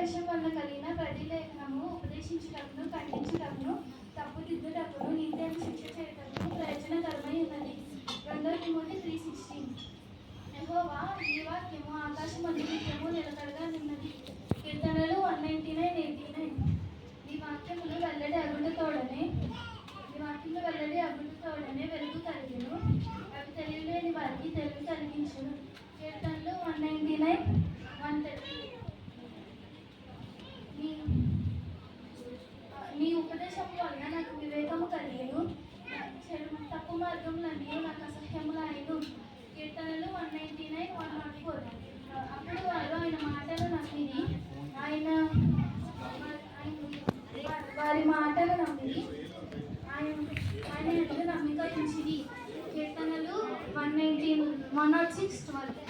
వేషం వల్ల కలిగిన ప్రతిలేఖనము ఉపదేశించుటకును ఖండించుటకును తప్పుదిద్దుటకును నీతిని శిక్ష చేయటకును ప్రయోజనకరమై ఉన్నది. 2 తిమోతి 3:16. యెహోవా నీ వాక్యము ఆకాశమందు నిత్యము నిలకడగా ఉన్నది. కీర్తనలు 119:89. నీ వాక్యములు వెల్లడి అగుటతోడనే వెలుగు కలిగిను, అవి తెలియలేని వారికి తెలివి కలిగించును. కీర్తనలు 119:130. నీ ఉపదేశం వలన నాకు వివేకము కలిగెను, తప్పు మార్గములన్నీ నాకు అసహ్యములైను. కీర్తనలు 119:104. అప్పుడు వారు ఆయన మాటలు నమ్మిరి, వారి మాటలు నమ్మిరి, ఆయన ఎదురు నమ్మిక ఉంచిరి. కీర్తనలు 106:12.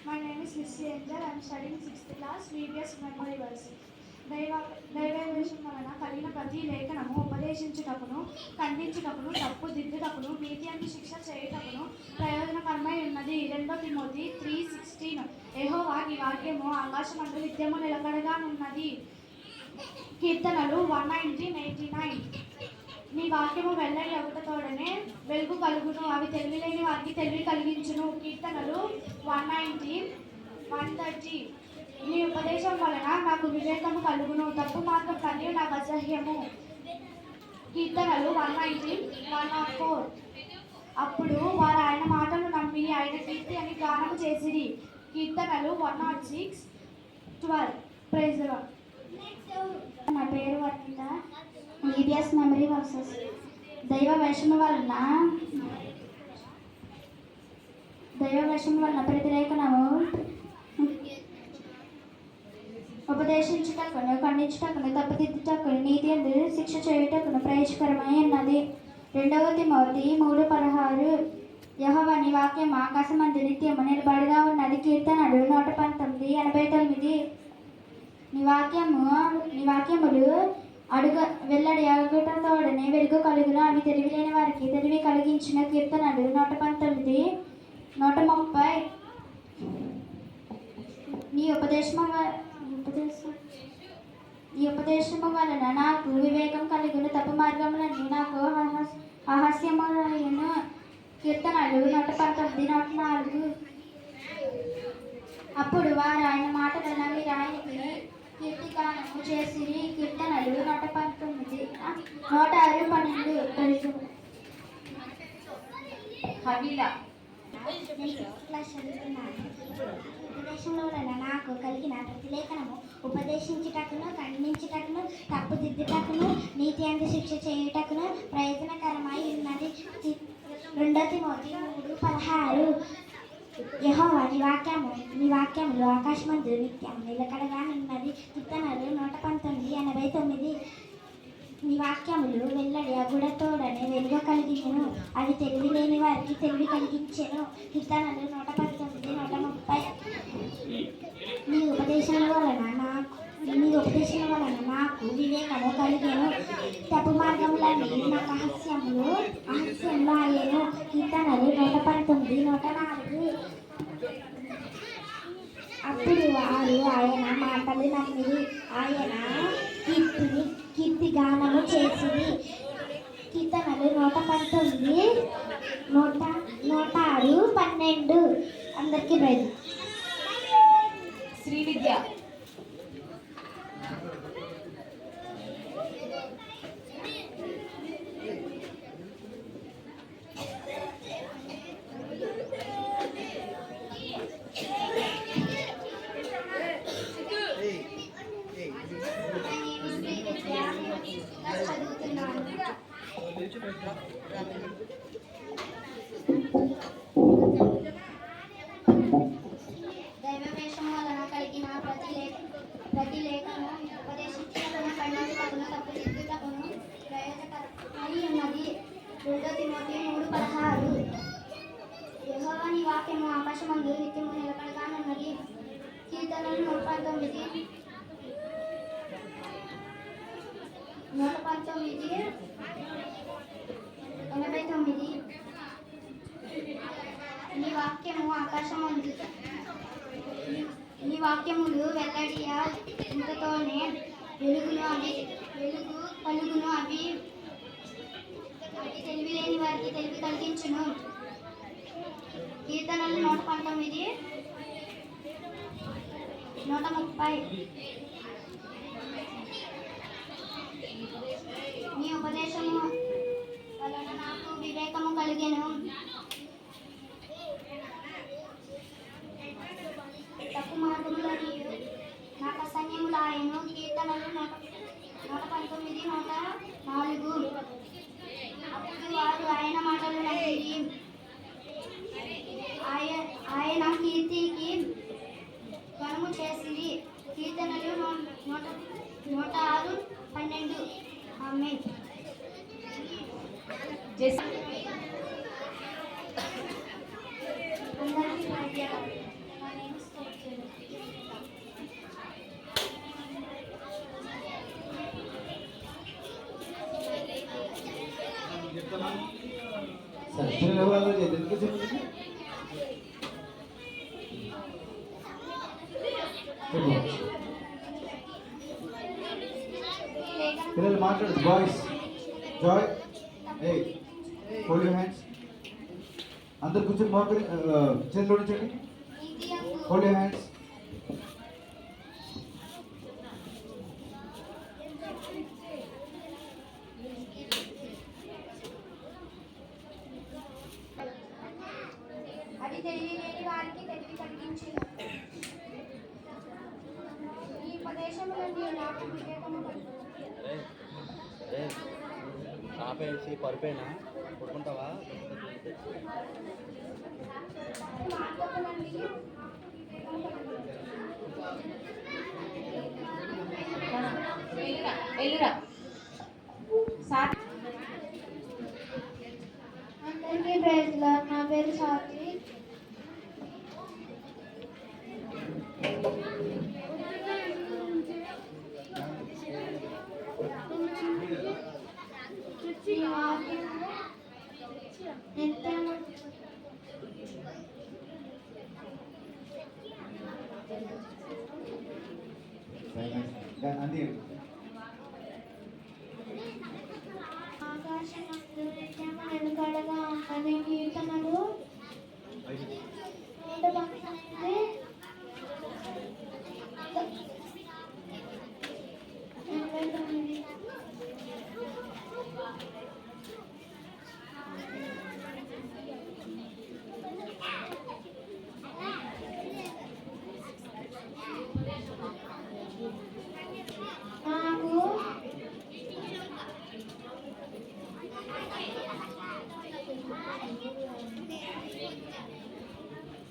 My name is Lissy Angel. I am studying 6th class, VBS Memory Verse. దైవవేషం వలన కలిగిన ప్రతి లేఖనము ఉపదేశించుటకును ఖండించుటకును తప్పుదిద్దుటకును నీతి అందు శిక్ష చేయుటకును ప్రయోజనకరమై ఉన్నది. 2 తిమోతి 3:16. యెహోవా నీ వాక్యము ఆకాశమందు నిత్యము నిలకడగా ఉన్నది. కీర్తనలు 119:89. నీ వాక్యము వెల్లడి అగుటతోడనే వెలుగు కలుగును, అవి తెలివిలేని వారికి తెలివి కలిగించును. కీర్తనలు 119:130. నీ ఉపదేశం వలన నాకు వివేకము కలుగును, తప్పు మార్గం కన్నీ నాకు అసహ్యము. కీర్తనలు 119:104. అప్పుడు వారు ఆయన మాటలు నమ్మి ఆయన కీర్తి అని గానము చేసిరి. కీర్తనలు 106:12. Praise the lord. నా పేరు వర్ణిత, ఈబిఎస్ మెమరీ వర్సెస్. దైవ వేషము వలన ప్రతిలేఖనము ఉపదేశించుటకును ఖండించుటకును తప్పుదిద్దుటకును నీతి అందు శిక్ష చేయుటకును ప్రయోజనకరమై ఉన్నది. 2 తిమోతి 3:16. యెహోవా నీ వాక్యము ఆకాశమందు నిత్యము నిలబడిగా ఉన్నది. కీర్తనలు 119:89. నీ వాక్యములు వెల్లడి అగుటతోడనే వెలుగు కలుగును, అవి తెలివిలేని వారికి తెలివి కలిగించిన. కీర్తనలు 119:130. నీ ఉపదేశము వలన నాకు వివేకం కలుగును, తప్పు మార్గములన్నీ నాకు అహాస్యములైన. కీర్తనలు 119:104. అప్పుడు వారు ఆయన మాటలు నమ్మి ఆయనకి కీర్తిగానము చేసిరి. కీర్తనలు 106:12. ఉపదేశంలో వలన నాకు కలిగిన ప్రతిలేఖనము ఉపదేశించుటకును ఖండించుటకును తప్పుదిద్దుటకును నీతి అందు శిక్ష చేయుటకును ప్రయోజనకరమై ఉన్నది. 2 తిమోతి 3:16. యెహోవా నీ వాక్యములు ఆకాశమందు నిత్యం నిలకడగా ఉన్నది. కీర్తనలు 119:89. నీ వాక్యములు వెల్లడి అగుటతోడనే వెలుగు కలిగించెను, అవి తెలివి లేని వారికి తెలివి కలిగించెను. కీర్తనలు 119:130. నీ ఉపదేశం వలన నాకు వివేకము కలిగెను, తప్పు మార్గములన్నీ నాకు అహస్యములు అయ్యెను. కీర్తనలు 119:104. అప్పుడు వారు ఆయన మాటలు నమ్మిరి, ఆయన కీర్తిగానము చేసిరి. కీర్తనలు 119:106-12. అందరికీ ప్రైజ్. శ్రీ విద్య. దైవవేషం వలన కలిగిన ప్రతిలేఖను ఉపదేశించుటకును ఖండించుటకును తప్పుదిద్దుటకును ప్రయోజనకరమై ఉన్నది. 2 తిమోతి 3:16. యెహోవా నీ వాక్యము ఆకాశమందు నిత్యము నిలకడగా ఉన్నది. కీర్తనలు 119. 119 89 నీ వాక్యము ఆకాశమందు నీ వాక్యములు వెల్లడియ ఇంతతోనే వెలుగు కలుగును అవి తెలివి లేని వారికి తెలివి కలిగించును. కీర్తనలు 119 130 నీ ఉపదేశము వలన నాకు వివేకము కలిగెను. తప్పు మార్గములని నాకు అసహ్యములాయను. కీర్తనలు 119 104 అప్పుడు వారు ఆయన మాటలు నమ్మిరి. ఆయన కీర్తికి గణము చేసిరి. కీర్తనలు 106:12 ఆమేన్. అందరికీ మధ్యాహ్నం నా నేమ్ స్టోర్ సరే పిల్లలు ఎవరు ఎందుకు చెప్పండి. పిల్లలు మాట్లాడు. Boys Joy A hold your hands. అందరు కూర్చొని మోకరి చేతులు ఉంచండి. Hold your hands. అది తెలివి లేని వారికి తెలివి కలిగించును. ఈ ఉపదేశములన్నీ నాకు వివేకము కలుగును. ఆపేసి పరిపోయినా కొట్టుకుంటావా? మార్గములన్నీ నాకు వివేకము కలుగును. అందరికీ ప్రైజ్ లార్డ్. నా పేరు స్వాతి. ఈ వాక్యము నిత్యము అంతే